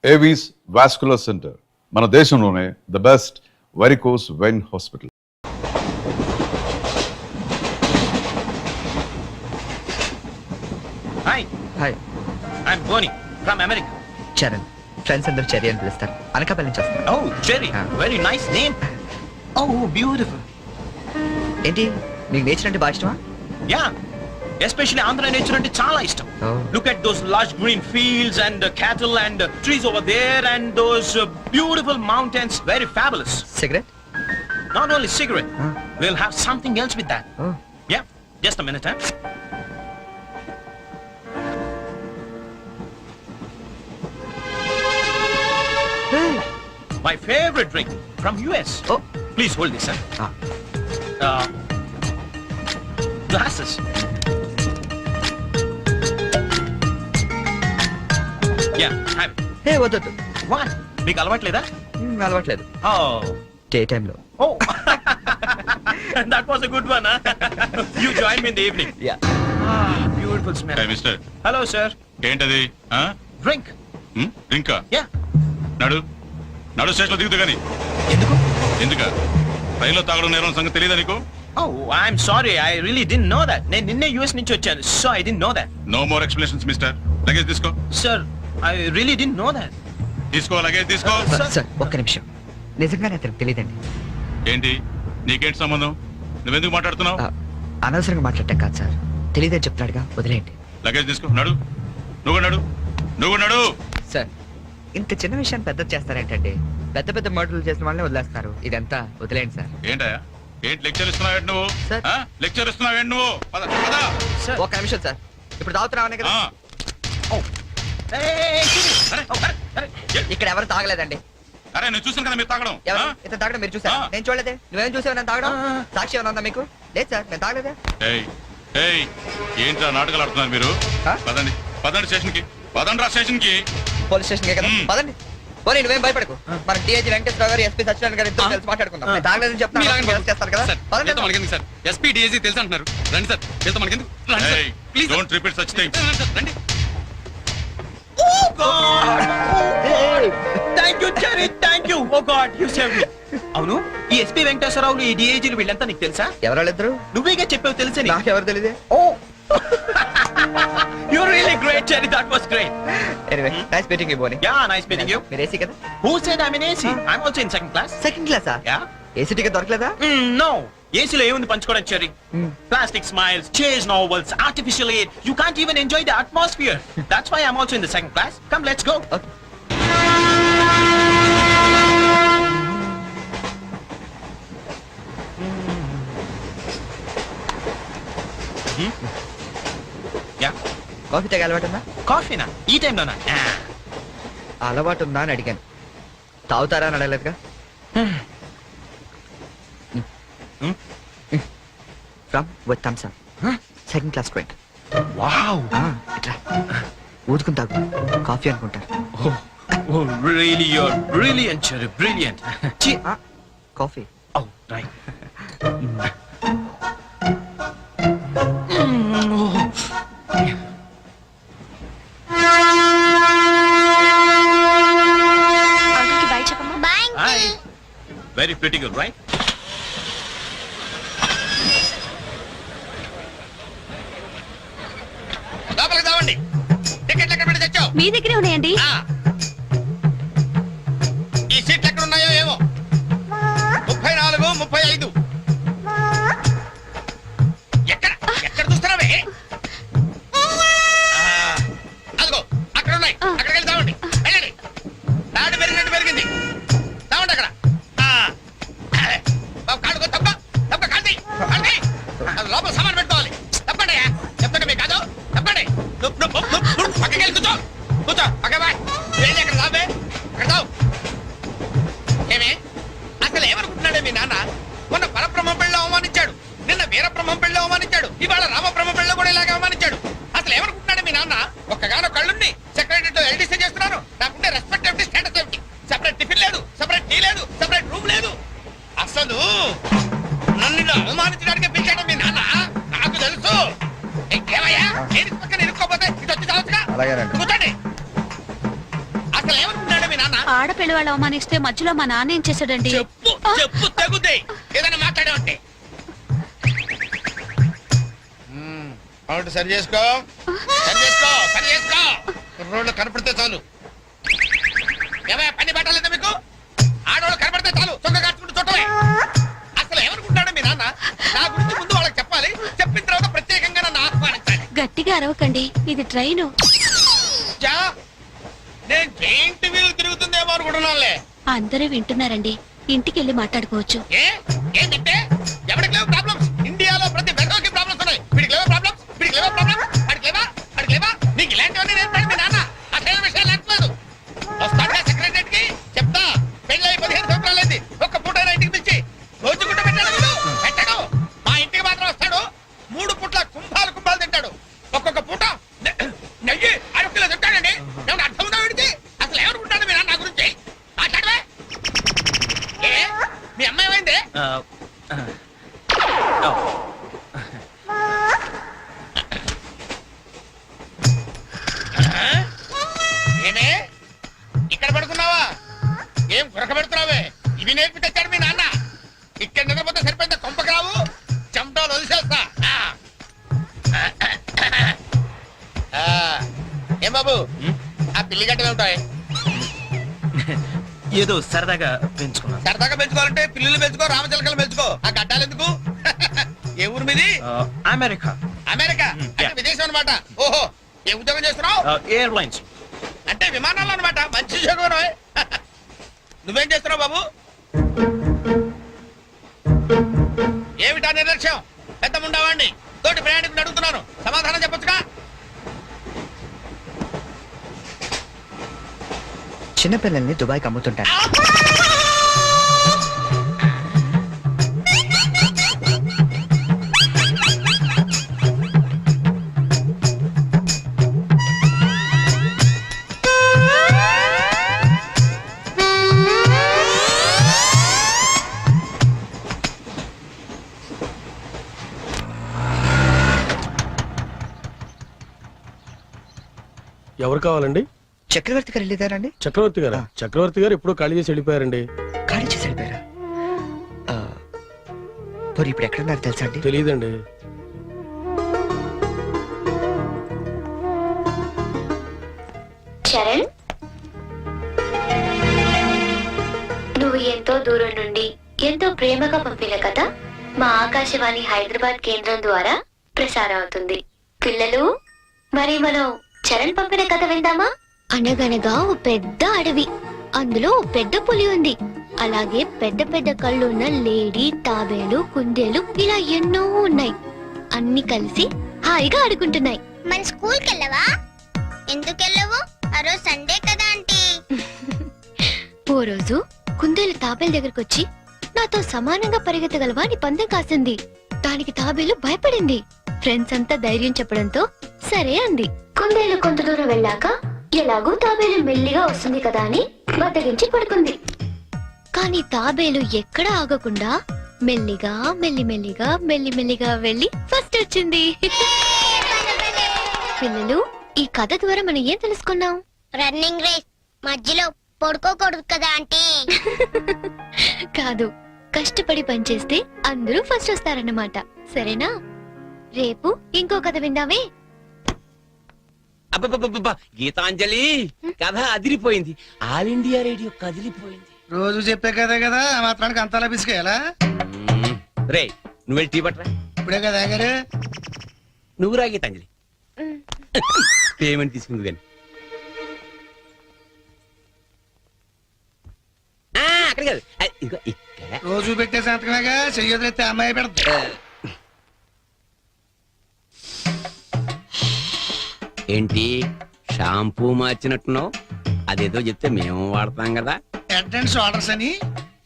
Avis vascular centre మన దేశంలోనే the best varicose vein hospital. Hi hi, I'm Boney from America. Charan. Friends అందరూ cherry అని పిలుస్తారు. అనకాపల్లి నుంచి వస్తారు. ఓ చెర్రీ, వెరీ నైస్ నేమ్. ఓ బ్యూటిఫుల్. ఏంటి, మీకు నేచర్ అంటే బాగా ఇష్టమా? యా, ఎస్పెషల్లీ ఆంధ్ర నేచర్ అంటే చాలా ఇష్టం. Oh. Look at those lush green fields and cattle and trees over there and those beautiful mountains. Very fabulous. Cigarette? Not only cigarette, we'll have something else with that. Oh. Yeah, just a minute, huh? My favorite drink from US. Oh. Please hold this, sir. Glasses. Yeah, have it. హే, వద్దు. What? మీకు అలవాట్లేదా? అలవాట్లేదు. Oh. Day టైంలో. Oh. That was a good one, huh? You join me in the evening. Yeah. Ah, beautiful smell. Hi mister, Hello, sir. ఏంటది? Drink. డ్రింకా? Yeah. నడు స్టేషన్లో దిగుతూ గాని. ఎందుకు? ఎందుక? రైల్లో తాగడం నేరం సంగతి తెలియదా నీకు? Oh, I'm sorry. I really didn't know that. నేను నిన్నే US నుంచి వచ్చాను. So I didn't know that. No more explanations mister. Luggage తీసుకో. Sir, I really didn't know that. తీసుకో, లగేజ్ తీసుకో. సార్, ఒక్క నిమిషం. నిజంగానే అతనికి తెలియదండి. ఏంటి నీకేంటి సంబంధం? నువ్వెందుకు మాట్లాడుతున్నావు? అనవసరంగా మాట్లాడటం కాదు సార్. తెలియదని చెప్తున్నాడుగా, వదిలేయండి. లగేజ్ తీసుకో. నడు. నువ్వు నడు. సార్, ఇంత చిన్న విషయాన్ని పెద్ద చేస్తారేంటండి? పెద్ద పెద్ద మర్డర్లు చేసిన వాళ్ళని వదిలేస్తారు. ఇదంతా వదిలేయండి సార్. ఏంటయ్యా, ఏంటి లెక్చర్ ఇస్తున్నావేంటి నువ్వు? సార్. లెక్చర్ ఇస్తున్నావేంటి నువ్వు? పద. Sir. ఒక్క నిమిషం సార్. ఇప్పుడు తాగుతున్నావనే కదా? Oh. Hey, అరే, అరే. ఇక్కడ ఎవరు తాగలేదండి. అరే నేను చూసాను కదా మీరు తాగడం. ఎవరు ఇతను తాగడం మీరు చూసారా? నేను చూడలేదే. నువ్వేం చూసావు నేను తాగడం? సాక్షి ఏమైనా ఉందా మీకు? లేదు సార్, నేను తాగలేదే. ఏయ్, ఏంట్రా నాటకాలు ఆడుతున్నారు మీరు? పదండి స్టేషన్కి. స్టేషన్ కి. పోలీస్ స్టేషన్ కదా, పదండి. పోనీ, నువ్వేం భయపడకు. మన డిఐజీ వెంకటేశ్వర గారు, ఎస్పీ సత్యనారాయణ గారు ఇద్దరు కలిసి మాట్లాడుకుందాం. నేను తాగలేదని చెప్తాను చేస్తారు కదా. మనకెందుకు సార్? ఎస్పీ డిఐజీ తెలుసు అంటున్నారు. రండి సార్, వెళ్తాం. మనకెందుకు? Please don't repeat such things. రండి. Oh God! Thank you, Cherry. Thank you. Oh God, you saved me. అవును, ఈ ఎస్పీ వెంకటేశ్వరరావులు, ఈ డిఐజీలు వీళ్ళంతా నీకు తెలుసా? ఎవరిద్దరు? నువ్వేగా చెప్పావు తెలుసా? నాకెవరు తెలియదే. Oh. You're really great, Cherry. That was great. Anyway, nice meeting you, Bonnie. Yeah, nice meeting you. మీరు ఏసీ కదా? Who said I'm in AC? I'm also in second class. Second క్లాసా? Yeah. ఏసీ టికెట్ దొరకలేదా? No. ఏసీలో ఏముంది పంచుకోవడం, cherry? Plastic smiles, chase novels, artificial air. You can't even enjoy the atmosphere. That's why I'm also in the second class. Come, let's go. Okay. Yeah. Coffee తాగే అలవాటు ఉందా? కాఫీనా? ఈ టైంలోనా? అలవాటు ఉందా అని అడిగాను. తాగుతారా అని అడగలేదుగా. From with thumbs up. Second class drink. Wow. ఇట్లా ఊదుకుని తాగు. కాఫీ అనుకుంటారు. Oh, really, you're brilliant, Cherry. Brilliant. Coffee. Oh, right. Hi. Very pretty girl, right? లోపలికి తావండి. టికెట్లు ఎక్కడ పెట్టి తెచ్చావు? మీ దగ్గరే ఉన్నాయండి. ఈ సీట్లు ఎక్కడ ఉన్నాయో ఏమో. 34, 35. ఎక్కడ చూస్తున్నావే? అదిగో అక్కడ ఉన్నాయి. అక్కడికి వెళ్ళి తావండి. వెళ్ళండి. తాడు పెరిగినట్టు పెరిగింది. తావండి అక్కడ. బాబు కాడుకో. తప్ప కాంతి. లోపల సామాన్ పెట్టుకోవాలి. తప్పండి. చెప్తాండి మీకు కాదు. తప్పండి. పక్కకి వెళ్ళి కూర్చో. పక్క బాయ్. ఆడపిల్ల వాళ్ళు అవమానిస్తే మధ్యలో మా నాన్న ఏం చేశాడండి? చెప్పు చెప్పు తగ్గుతాయి ఏదైనా మాట్లాడేవంటే అవును సరి చేసుకో సరి చేసుకో రోడ్లు కనపడితే చాలు ఏమయ్య పని పట్టాలేదా మీకు ఆడవాళ్ళు కనపడితే చాలు చొక్క కట్టుకుంటూ చుట్టమే అసలు ఏమనుకుంటాడు మీ నాన్న నా గురించి ముందు వాళ్ళకి చెప్పాలి చెప్పిన తర్వాత ప్రత్యేకంగా నన్ను ఆహ్వానించాలి గట్టిగా అరవకండి, ఇది ట్రైను. జా నేను జైంట్ వీల్ తిరుగుతుందేమో అనుకుంటున్నానులే అందరూ వింటున్నారండి, ఇంటికి వెళ్ళి మాట్లాడుకోవచ్చు. ఏంటంటే ఎవరికి లేవు ప్రాబ్లమ్స్ ఇండియాలో ప్రతి బెదోకి ప్రాబ్లమ్స్ ఉన్నాయి వీడికి లేవా ప్రాబ్లమ్స్ వీడికి లేవా ప్రాబ్లమ్స్ వాడికి లేవా నీకు ఇలాంటివన్నీ నేర్పాడు మీ నాన్న అసలు విషయాలు లేకపోలేదు వస్తాడా సెక్రటరీకి చెప్తా పెళ్ళి 15 సంవత్సరాలైంది ఒక్క పూట ఇంటికి పిలిచి రోజు గుడ్డ పెట్టాడు పెట్టాడు మా ఇంటికి మాత్రం వస్తాడు 3 పూట్ల కుంభాలు తింటాడు ఒక్కొక్క పూట నెయ్యి 6 కిలో తింటాడండి ఏమన్నా అర్థం ఉందా వీడికి అసలు ఏమనుకుంటాడు మీ నాన్న నా గురించి మాట్లాడవే మీ అమ్మాయి ఏమైంది ఏమే ఇక్కడ పడుకున్నావా ఏం కురక పెడుతున్నావే ఇవి నేర్పి తెచ్చాడు మీ నాన్న ఇక్కడ నిద్రపోతే సరిపోయిందా కొంపకి రావు చెమటలు వదిలేస్తా ఏం బాబు ఆ పిల్లి గడ్డలు ఉంటాయి ఏదో సరదాగా పెంచుకున్నాను. సరదాగా పెంచుకోవాలంటే పిల్లులు పెంచుకో రామచిలకలు పెంచుకో ఆ గడ్డాలు ఎందుకు ఏ ఊరు మీది అమెరికా అమెరికా అంటే విదేశం అనమాట ఓహో ఏ ఉద్యోగం చేస్తున్నావు ఎయిర్లైన్స్. అంటే విమానాలు అనమాట మంచి ఉద్యోగం నువ్వేం చేస్తున్నావు బాబు ఏమిటా నిర్లక్ష్యం పెద్ద ఉండవాడిని తోటి ప్రయాణికుని అడుగుతున్నాను సమాధానం చెప్పొచ్చుగా చిన్నపిల్లల్ని దుబాయ్కి అమ్ముతుంటారు. ఎవరు కావాలండి? చక్రవర్తి గారు వెళ్ళేదారండి? చక్రవర్తి గారు చక్రవర్తి గారు ఎప్పుడో ఖాళీ చేసి వెళ్ళిపోయారండి. ఖాళీ చేసి వెళ్ళిపోయారా? మరి ఇప్పుడు ఎక్కడున్నారు తెలుసా అండి? తెలియదండి. చరణ్, నువ్వు ఎంతో దూరం నుండి ఎంతో ప్రేమగా పంపిన కథ మా ఆకాశవాణి హైదరాబాద్ కేంద్రం ద్వారా ప్రసారం అవుతుంది. పిల్లలు, మరి మనం చరణ్ పంపిన కథ విందామా? అనగనగా ఓ పెద్ద అడవి, అందులో ఓ పెద్ద పులి ఉంది. అలాగే పెద్ద పెద్ద కళ్ళున్న లేడీ, తాబేలు, కుందేలు ఇలా ఎన్నో ఉన్నాయి. అన్ని కలిసి హాయిగా ఆడుకుంటున్నాయి. మన స్కూల్ కెళ్ళవా? ఎందుకు వెళ్ళవు? ఆ రోజు సండే కదా ఆంటీ. ఓ రోజు కుందేలు తాబేలు దగ్గరకు వచ్చి నాతో సమానంగా పరిగెత్తగలవా అని పందెం కాసింది. దానికి తాబేలు భయపడింది. ఫ్రెండ్స్ అంతా ధైర్యం చెప్పడంతో సరే అంది. కుందేలు కొంత దూరం వెళ్ళాక ఎలాగో తాబేలు మెల్లిగా వస్తుంది కదా అని బద్దగించి పడుకుంది. కానీ తాబేలు ఎక్కడా ఆగకుండా మెల్లిగా మెల్లిమెల్లిగా వెళ్ళి ఫస్ట్ వచ్చింది. పిల్లలు, ఈ కథ ద్వారా మనం ఏం తెలుసుకున్నాం? రన్నింగ్ రేస్ మధ్యలో పడుకోకూడదు కదా ఆంటీ. కాదు, కష్టపడి పనిచేస్తే అందరూ ఫస్ట్ వస్తారన్నమాట. సరేనా? రేపు ఇంకో కథ విందామే. అబ్బబ్బబ్బబ్బా, గీతాంజలి కథ అదిరిపోయింది. ఆల్ ఇండియా రేడియో కదిలిపోయింది. రోజు చెప్పే కదే కదా, ఆ మాత్రానికి అంతలా పిసికేయాలా? రే, నువ్వు వెళ్ళి టీ పట్టరా. ఇప్పుడే కదా గారు. నువ్వు రా గీతాంజలి. పేమెంట్ తీసుకుంది కానీ అక్కడ కాదు, ఇదిగో ఇక్కడ. రోజు పెట్టే సంతకమేగా, చెయ్యొదిలేస్తే అమ్మాయి పెడతా. ఏంటి షాంపూ మార్చినట్టున్నావు? అదేదో చెప్తే మేము వాడతాం కదా. హెడ్ అండ్ షోల్డర్స్ అని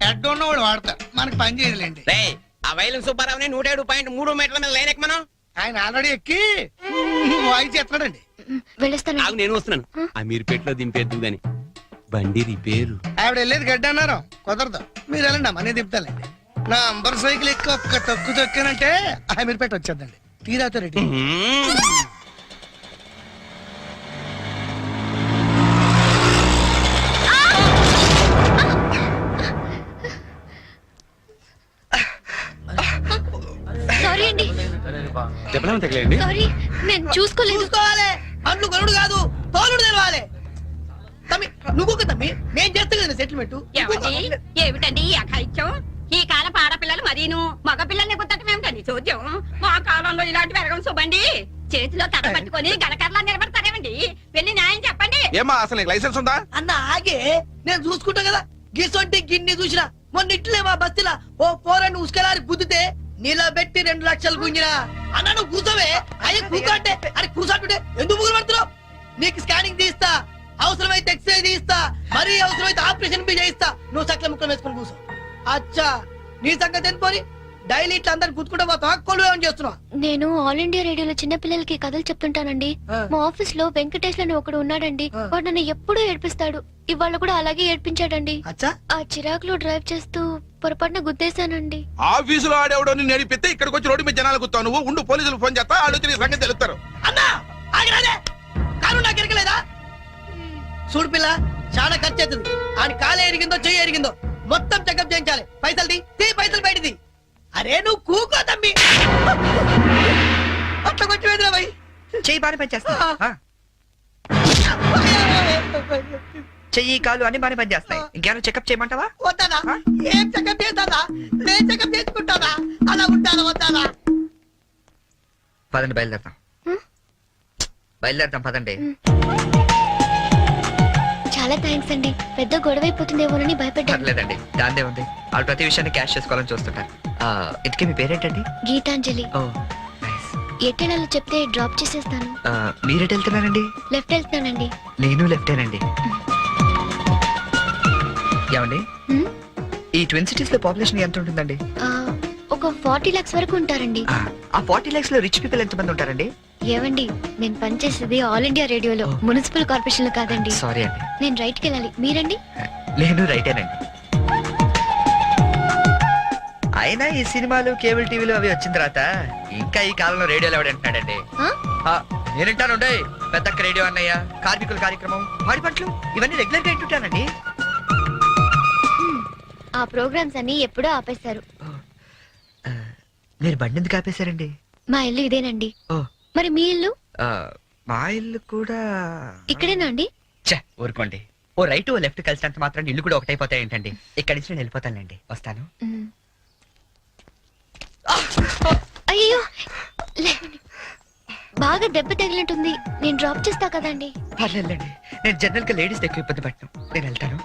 హెడ్ ఉన్నవాడు వాడతారు, మనకి పని చేయదులేండి. రే, ఆ వైలం సుబ్బారావుని 107.3 మీటర్ల మీద లైన్ ఎక్కమను. ఆయన ఆల్రెడీ ఎక్కి వాయిస్ ఎత్తాడండి. వెళ్ళొస్తాను. ఆగు, నేను వస్తున్నాను. ఆ మీరుపేటలో దింపేద్దు గాని బండి రిపేరు. ఆవిడ వెళ్ళేది గడ్డ అన్నారు, కుదరదు. మీరు వెళ్ళండి అమ్మా, నేను దింపుతానండి. నా అంబర్ సైకిల్ ఎక్కి ఒక్క తొక్కు తొక్కానంటే ఆ మీరు పెట్టి వచ్చేద్దండి. తీరాతో రెడ్డి. ఏమైనా తగిలేండి. సారీ నేను చూసుకోలేదు. చూసుకోవాలి, అంట్లు కొనుడు కాదు తోలుడు తెలవాలి. తమ్మి నువ్వు తమ్మి, నేను చేస్తా కదా సెటిల్మెంట్. ఏమిటండి ఈ అఘాయిత్యం? ఈ కాలం ఆడపిల్లలు మరీను మగ పిల్లల్ని గుర్తటం ఏమిటండి చూద్దాం. మా కాలంలో ఇలాంటి వెరగం చూబండి. చేతిలో కథ పట్టుకొని గడకర్లా నిలబడతారేమండి? వెళ్ళి న్యాయం చెప్పండి. ఏమా అసలు నీకు లైసెన్స్ ఉందా? అన్న ఆగే, నేను చూసుకుంటా కదా. గిసొంటి గిన్ని చూసినా మొన్న ఇట్లే మా బస్తీలా ఓ పోరని ఉసుకలారి గుద్దితే నిలబెట్టి 2 లక్షలు గుంజినా. అన్న నువ్వు కూర్చోవే. అయ్యి కూర్చోంటే అరే కూర్చోంటుంటే ఎందుకు ముగ్గురు పడుతున్నావు? నీకు స్కానింగ్ తీస్తా, అవసరమైతే ఎక్స్రే తీస్తా, మరీ అవసరమైతే ఆపరేషన్ బి చేయిస్తా. నువ్వు సకల ముక్కలు వేసుకొని కూర్చో. అచ్చా నీ సంగతి ఎంత పోని? డైలీ ఇట్లా అందరు గుర్తుకుంటే పోతావా? కొలు ఏమని చేస్తున్నావు? నేను ఆల్ ఇండియా రేడియోలో చిన్న పిల్లలకి కథలు చెప్తుంటానండి. మా ఆఫీస్ లో వెంకటేష్ అని ఒకడు ఉన్నాడండి. వాడు నన్ను ఎప్పుడూ ఏడ్పిస్తాడు. ఇవాళ కూడా అలాగే ఏడ్పించాడండి. అచ్చా ఆ చిరాకులో డ్రైవ్ చేస్తూ పొరపాటున గుద్దేశానండి. ఆఫీసులో ఆడేవాడు నడిపితే ఇక్కడికి వచ్చి రోడ్డు మీద జనాలు కూర్తావు. నువ్వు ఉండు, పోలీసులు ఫోన్ చేస్తా, ఆలోచన నీ సంగతి తెలుస్తారు. అన్నా ఆగిరాదే, కాను నాకు ఎరగలేదా? చూడు పిల్ల, చాలా ఖర్చు అవుతుంది. ఆడి కాలే ఎరిగిందో చెయ్యి ఎరిగిందో మొత్తం చెకప్ చేయించాలి. పైసలు తీ పైసలు బయటిది. అరే నువ్వు కూకో తమ్మి. అట్లా కొట్టి వేదిరా భయ్. చెయ్యి బాగానే పనిచేస్తా. చెయ్యి కాలు అన్ని బాగానే పనిచేస్తాయి. ఇంకేమైనా చెకప్ చేయమంటావా? వద్దానా? ఏం చెకప్ చేస్తానా? నేను చెకప్ చేసుకుంటానా? అలా ఉంటానా వద్దానా? పదండి బయలుదేరదాం. బయలుదేరదాం పదండి. చాలా థ్యాంక్స్ అండి. పెద్ద గొడవ అయిపోతుందేమోనని భయపడ్డాను. పర్లేదండి, దాందే ఉంది. వాళ్ళు ప్రతి విషయాన్ని క్యాష్ చేసుకోవాలని చూస్తుంటారు. ఇంతకీ మీ పేరేంటండి? గీతాంజలి. ఓ నైస్. ఎట్టెళ్ళాలో చెప్తే డ్రాప్ చేసేస్తాను. మీరెటు వెళ్తున్నారండి? లెఫ్ట్ వెళ్తున్నానండి. నేను లెఫ్టేనండి. ఏమండి, హ్మ్? ఈ ట్విన్ సిటీస్ లో పాపులేషన్ ఎంత ఉంటుందండి? ఒక 40 lakhs వరకు ఉంటారండి. ఆ 40 lakhs లో రిచ్ పీపుల్ ఎంత మంది ఉంటారండి? ఏవండి, నేను పనిచేసేది ఆల్ ఇండియా రేడియోలో, మున్సిపల్ కార్పొరేషన్ లో కాదండి. సారీ అండి. నేను రైట్ కి వెళ్ళాలి. మీరండి? నేను రైటేనండి. అయినా ఈ సినిమాలు కేబుల్ టీవీలు అవి వచ్చిన తర్వాత ఇంకా ఈ కాలంలో రేడియోలో ఎవడంటున్నాడండి? ఆ? నేనంటాను పెద్దక్క రేడియో అన్నయ్య, కార్మికుల కార్యక్రమం, పాడి పంటలు ఇవన్నీ రెగ్యులర్ గా వింటుంటానండి. ఆ ప్రోగ్రామ్స్ అన్ని ఎప్పుడో ఆపేశారు. మీరు బండి ఎందుకు ఆపేశారండి? మా ఇల్లు ఇదేనండి. ఓ మరి మీ ఇల్లు? మా ఇల్లు కూడా ఇక్కడేనా అండి? ఊరుకోండి. ఓ రైట్ ఓ లెఫ్ట్ కలిసినంత మాత్రం ఇల్లు కూడా ఒకటైపోతాయి ఏంటండి? ఇక్కడి నుంచి నేను వెళ్ళిపోతానండి. వస్తాను. అయ్యో లేవండి. బాగా దెబ్బ తగిలినట్టుంది. నేను డ్రాప్ చేస్తా కదండి. పర్లేదండి, నేను జనరల్ గా లేడీస్ ఎక్కువ ఇబ్బంది పట్టను. నేను వెళ్తాను.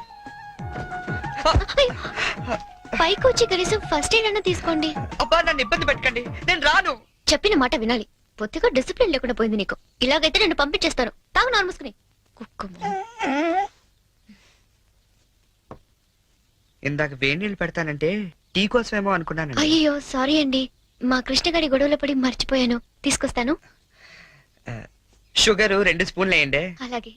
పైకి వచ్చి కనీసం ఫస్ట్ ఎయిడ్ అన్న తీసుకోండి. అబ్బా నన్ను ఇబ్బంది పెట్టకండి, నేను రాను. చెప్పిన మాట వినాలి. పొత్తిగా డిసిప్లిన్ లేకుండా పోయింది నీకు. ఇలాగైతే నన్ను పంపించేస్తాను. తాగు నార్మూసుకుని కుక్క. ఇందాక వేడి నీళ్ళు పెడతానంటే టీ కోసమేమో అనుకున్నాను. అయ్యో సారీ అండి. మా కృష్ణగాడి గొడవలో పడి మర్చిపోయాను. తీసుకొస్తాను. షుగర్ 2 స్పూన్లు వేయండి. అలాగే.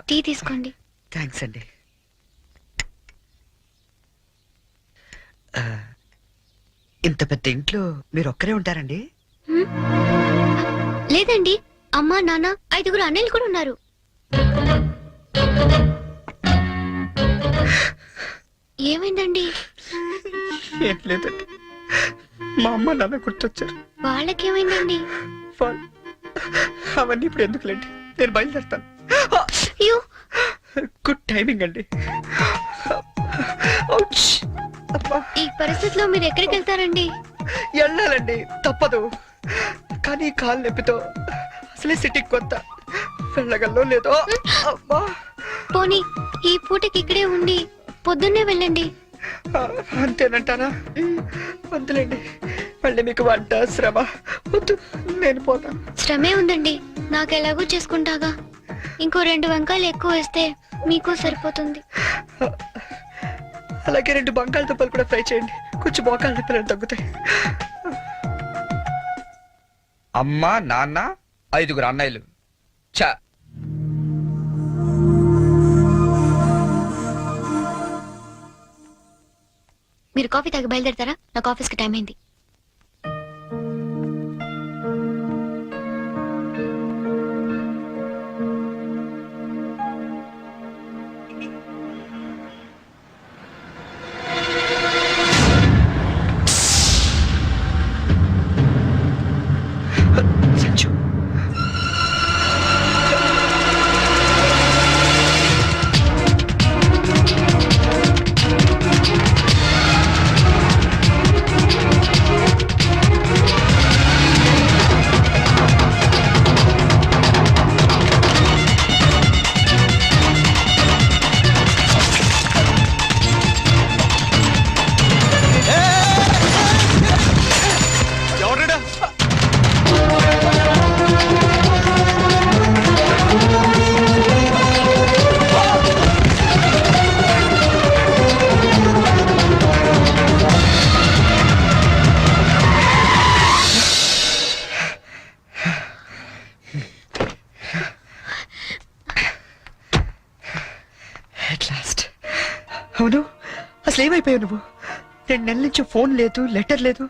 టీ తీసుకోండి. థ్యాంక్స్ అండి. ఇంత పెద్ద ఇంట్లో మీరు ఒక్కరే ఉంటారండి? లేదండి, అమ్మా నాన్న 5 అన్నయ్యలు కూడా ఉన్నారు. ఏమైందండి? ఏం లేదండి, మా అమ్మ నాన్న గుర్తొచ్చారు. వాళ్ళకేమైందండి? అవన్నీ ఇప్పుడు ఎందుకులేండి, నేను బయలుదేరుతాను. అయ్యో గుడ్ టైమింగ్ అండి. ఈ పరిస్థితిలో మీరు ఎక్కడికి వెళ్తారండి? వెళ్ళాలండి, తప్పదు. కానీ కాలు నొప్పితో అసలే సిటీకి కొత్త, వెళ్ళగల్లో లేదో. పోనీ ఈ పూటకి ఇక్కడే ఉండి పొద్దున్నే వెళ్ళండి. అంతేనంటారా? వద్దులేండి, మళ్ళీ మీకు వంట శ్రమ వద్దు, నేను పోతాను. శ్రమే ఉందండి, నాకెలాగూ చేసుకుంటాగా. ఇంకో 2 వంకాయలు ఎక్కువ వేస్తే మీకు సరిపోతుంది. అలాగే 2 బంగాళదుంపలు కూడా ఫ్రై చేయండి, కొంచెం మోకాళ్ళ నొప్పులు తగ్గుతాయి. అమ్మ, నాన్న, 5 అన్నయ్యలు. చా మీరు కాఫీ తాగి బయలుదేరతారా? నాకు ఆఫీస్కి టైం అయింది. సంచు, at last. అవును, అసలు ఏమైపోయావు నువ్వు? 2 నెలల నుంచి ఫోన్ లేదు, లెటర్ లేదు.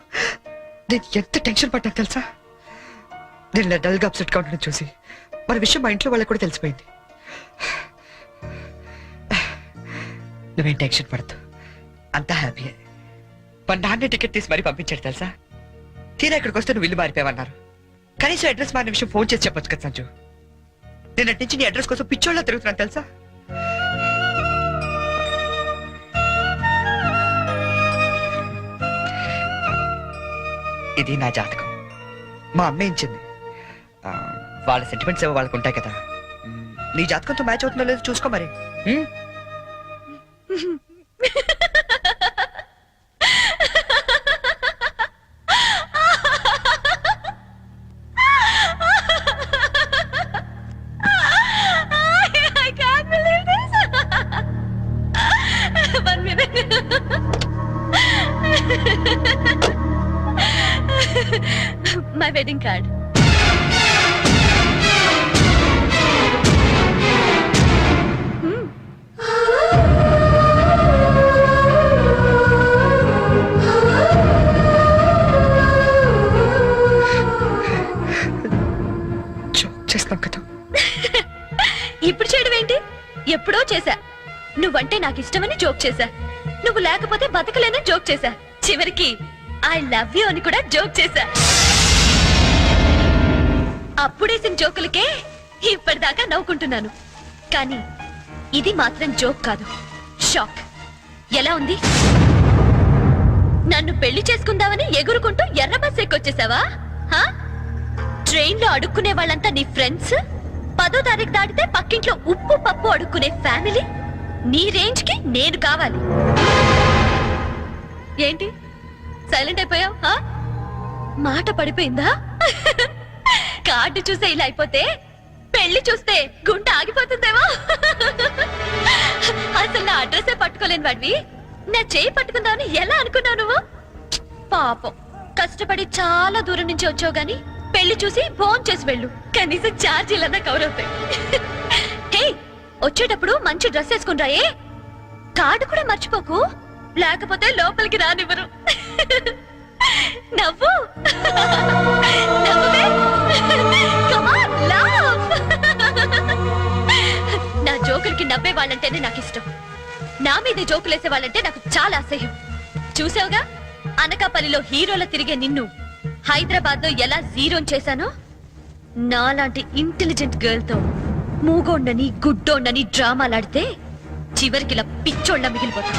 నేను ఎంత టెన్షన్ పడ్డాను తెలుసా? నేను ఇలా డల్గా అప్సెట్గా ఉండడం చూసి మన విషయం మా ఇంట్లో వాళ్ళకి కూడా తెలిసిపోయింది. నువ్వేం టెన్షన్ పడద్దు, అంతా హ్యాపీ. మా నాన్న టికెట్ తీసి మరీ పంపించాడు తెలుసా? తీరా ఇక్కడికి వస్తే నువ్వు ఇల్లు మారిపోయావన్నారు. కనీసం అడ్రస్ మారిన విషయం ఫోన్ చేసి చెప్పొచ్చు కదా సంజు. నేను అటు నుంచి నీ అడ్రస్ కోసం పిచ్చోళ్ళ తిరుగుతున్నాను తెలుసా? ఇది నా జాతకం, మా అమ్మ ఇచ్చింది. వాళ్ళ సెంటిమెంట్స్ ఏవో వాళ్ళకు ఉంటాయి కదా. నీ జాతకంతో మ్యాచ్ అవుతుందో లేదో చూసుకో మరి. My wedding card. చేస్తాం కదా. ఇప్పుడు చేయడం ఏంటి? ఎప్పుడో చేశా. నువ్వంటే నాకు ఇష్టమని జోక్ చేశా. నువ్వు లేకపోతే బతకలేనని జోక్ చేశా. చివరికి ఐ లవ్ యూ అని కూడా జోక్ చేశా. అప్పుడేసిన జోకులకే ఇప్పటిదాకా నవ్వుకుంటున్నాను. కానీ ఇది మాత్రం జోక్ కాదు, షాక్. ఎలా ఉంది? నన్ను పెళ్లి చేసుకుందామని ఎగురుకుంటూ ఎర్ర బస్ ఎక్కొచ్చేసావా? ట్రైన్ లో అడుక్కునే వాళ్ళంతా నీ ఫ్రెండ్స్, 10వ తారీఖు దాటితే పక్కింట్లో ఉప్పు పప్పు అడుక్కునే ఫ్యామిలీ. నీ రేంజ్ కి నేను కావాలి. ఏంటి సైలెంట్ అయిపోయావు? మాట పడిపోయిందా? కార్డు చూసే ఇలా అయిపోతే పెళ్లి చూస్తే గుండె ఆగిపోతుందేమో. అసలు నా అడ్రస్సే పట్టుకోలేని వాడివి నా చేయి పట్టుకుందామని ఎలా అనుకున్నావు నువ్వు? పాపం, కష్టపడి చాలా దూరం నుంచి వచ్చావు గాని పెళ్లి చూసి ఫోన్ చేసి వెళ్ళు, కనీసం ఛార్జీలన్నా కవర్ అవుతాయి. హే, వచ్చేటప్పుడు మంచి డ్రెస్ వేసుకుని రాయే. కార్డు కూడా మర్చిపోకు, లేకపోతే లోపలికి రానివ్వరు. నవ్వు, నవ్వే. Come on, laugh. నా జోకులకి నవ్వే వాళ్ళంటేనే నాకు ఇష్టం. నా మీద జోకులేసే వాళ్ళంటే నాకు చాలా అసహ్యం. చూసావుగా, అనకాపల్లిలో హీరోల తిరిగే నిన్ను హైదరాబాద్ లో ఎలా జీరోన్ చేశానో. నాలాంటి ఇంటెలిజెంట్ గర్ల్ తో మూగోండని గుడ్డోండని డ్రామాలాడితే చివరికి ఇలా పిచ్చోళ్ళ మిగిలిపోతా.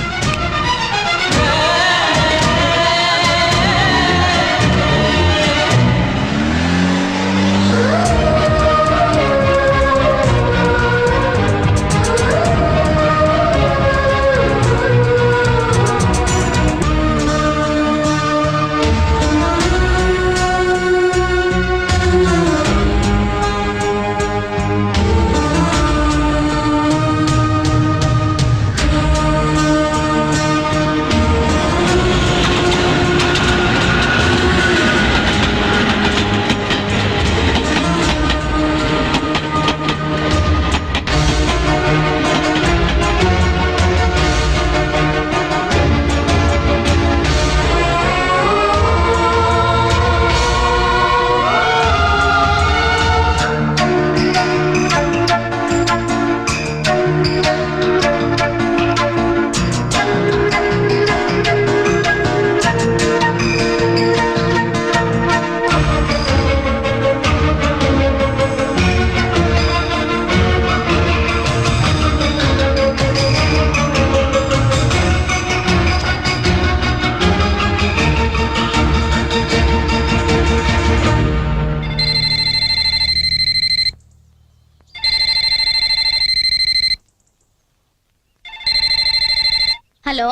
హలో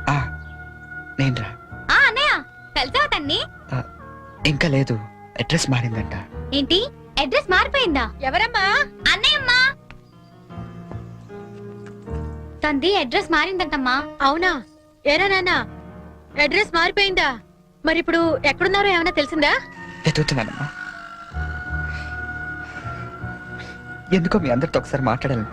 ఆ, నేనురా. అన్నయ్య కలిసావా తన్ని? ఇంకా లేదు, అడ్రస్ మారిందంట. ఏంటి అడ్రస్ మారిపోయిందా? ఎవరమ్మా? అన్నయ్యమ్మా. తంది అడ్రస్ మారిందంటమ్మా. అవునా? ఏరా నాన్న, అడ్రస్ మారిపోయిందా? మరి ఇప్పుడు ఎక్కడున్నారో ఏమైనా తెలిసిందా? వెతుకుతున్నానమ్మా. ఎందుకో మీ అందరితో ఒకసారి మాట్లాడాలి.